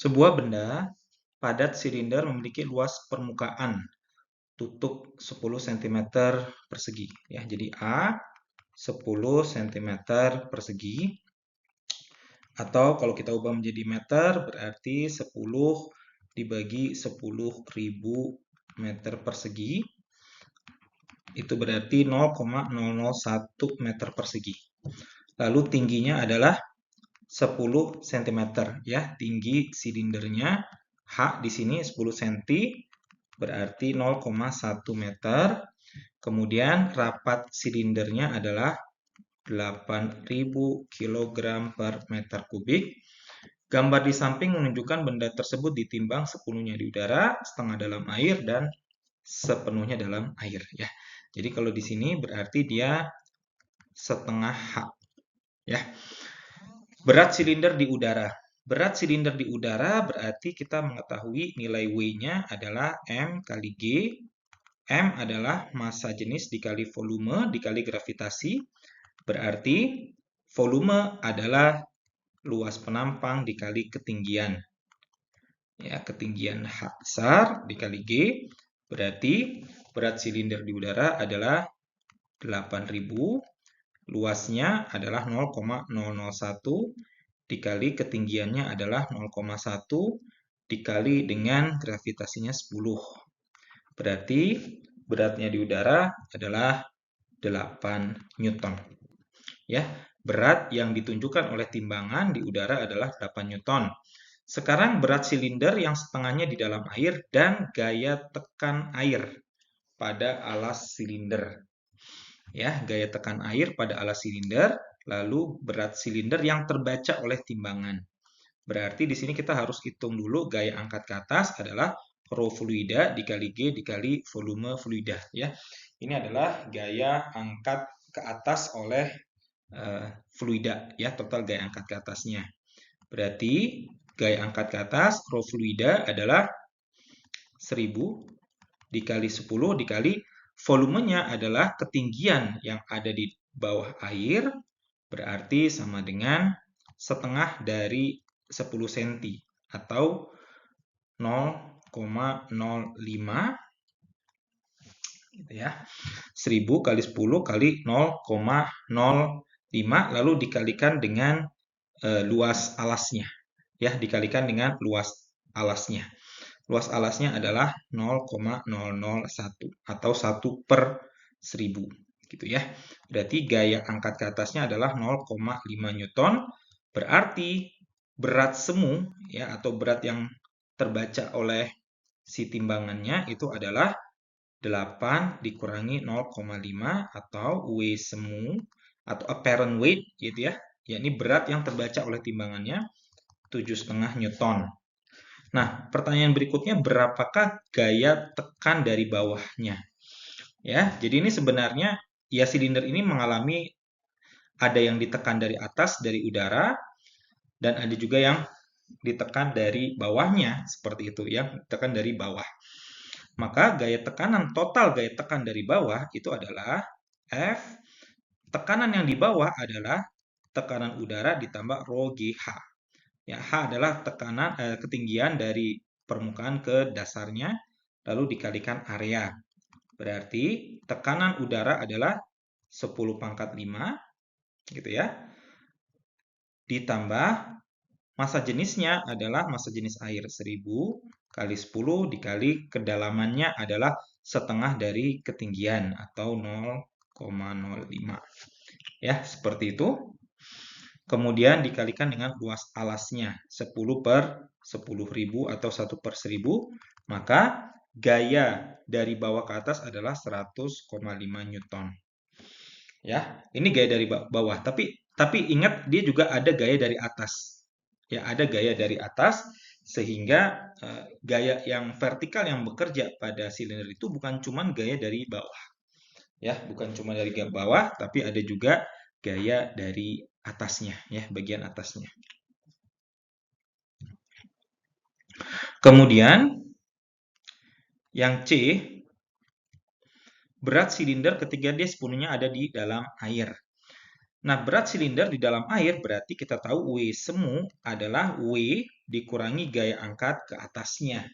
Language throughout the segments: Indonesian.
Sebuah benda padat silinder memiliki luas permukaan tutup 10 cm persegi. Ya, jadi A 10 cm persegi. Atau kalau kita ubah menjadi meter, berarti 10 dibagi 10.000 meter persegi. Itu berarti 0,001 meter persegi. Lalu tingginya adalah 10 cm ya, tinggi silindernya H di sini 10 cm berarti 0,1 meter. Kemudian rapat silindernya adalah 8.000 kg per meter kubik. Gambar di samping menunjukkan benda tersebut ditimbang sepenuhnya di udara, setengah dalam air, dan sepenuhnya dalam air ya. Jadi kalau di sini berarti dia setengah H ya. Berat silinder di udara. Berat silinder di udara berarti kita mengetahui nilai W-nya adalah M kali G. M adalah massa jenis dikali volume dikali gravitasi. Berarti volume adalah luas penampang dikali ketinggian. Ya, ketinggian H besar dikali G. Berarti berat silinder di udara adalah 8.000. Luasnya adalah 0,001 dikali ketinggiannya adalah 0,1 dikali dengan gravitasinya 10. Berarti beratnya di udara adalah 8 Newton. Ya, berat yang ditunjukkan oleh timbangan di udara adalah 8 Newton. Sekarang berat silinder yang setengahnya di dalam air dan gaya tekan air pada alas silinder. Ya, gaya tekan air pada alas silinder, lalu berat silinder yang terbaca oleh timbangan. Berarti di sini kita harus hitung dulu gaya angkat ke atas adalah rho fluida dikali G dikali volume fluida ya. Ini adalah gaya angkat ke atas oleh fluida ya, total gaya angkat ke atasnya. Berarti gaya angkat ke atas rho fluida adalah 1000 dikali 10 dikali volumenya adalah ketinggian yang ada di bawah air, berarti sama dengan setengah dari 10 cm atau 0,05 gitu ya. 1000 kali 10 kali 0,05 lalu dikalikan dengan luas alasnya. Ya, dikalikan dengan luas alasnya. Luas alasnya adalah 0,001 atau 1/1000 gitu ya. Berarti gaya angkat ke atasnya adalah 0,5 Newton. Berarti berat semu ya atau berat yang terbaca oleh si timbangannya itu adalah 8 dikurangi 0,5 atau W semu atau apparent weight gitu ya. Yakni berat yang terbaca oleh timbangannya 7,5 Newton. Nah, pertanyaan berikutnya berapakah gaya tekan dari bawahnya? Ya, jadi ini sebenarnya ya silinder ini mengalami ada yang ditekan dari atas dari udara dan ada juga yang ditekan dari bawahnya seperti itu ya, ditekan dari bawah. Maka gaya tekanan total gaya tekan dari bawah itu adalah F. Tekanan yang di bawah adalah tekanan udara ditambah rho GH. Ya, H adalah tekanan ketinggian dari permukaan ke dasarnya lalu dikalikan area. Berarti tekanan udara adalah 10⁵ gitu ya. Ditambah massa jenisnya adalah massa jenis air 1000 kali 10 dikali kedalamannya adalah setengah dari ketinggian atau 0,05. Ya, seperti itu. Kemudian dikalikan dengan luas alasnya 10/10.000 atau 1/1000, maka gaya dari bawah ke atas adalah 100,5 Newton. Ya, ini gaya dari bawah, tapi ingat dia juga ada gaya dari atas. Ya, ada gaya dari atas sehingga gaya yang vertikal yang bekerja pada silinder itu bukan cuma gaya dari bawah. Ya, bukan cuma dari bawah, tapi ada juga gaya dari atasnya, ya, bagian atasnya. Kemudian yang C, berat silinder ketika dia sepenuhnya ada di dalam air. Nah, berat silinder di dalam air berarti kita tahu W semu adalah W dikurangi gaya angkat ke atasnya.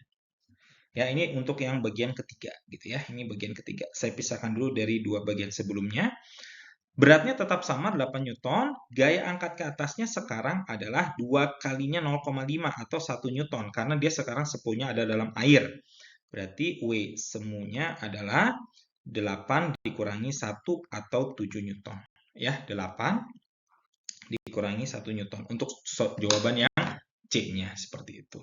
Ya, ini untuk yang bagian ketiga gitu ya. Ini bagian ketiga. Saya pisahkan dulu dari dua bagian sebelumnya. Beratnya tetap sama 8 Newton, gaya angkat ke atasnya sekarang adalah 2 kalinya 0,5 atau 1 Newton karena dia sekarang sepunya ada dalam air. Berarti W semuanya adalah 8 dikurangi 1 atau 7 Newton. Ya, 8 dikurangi 1 Newton. Untuk jawaban yang C-nya seperti itu.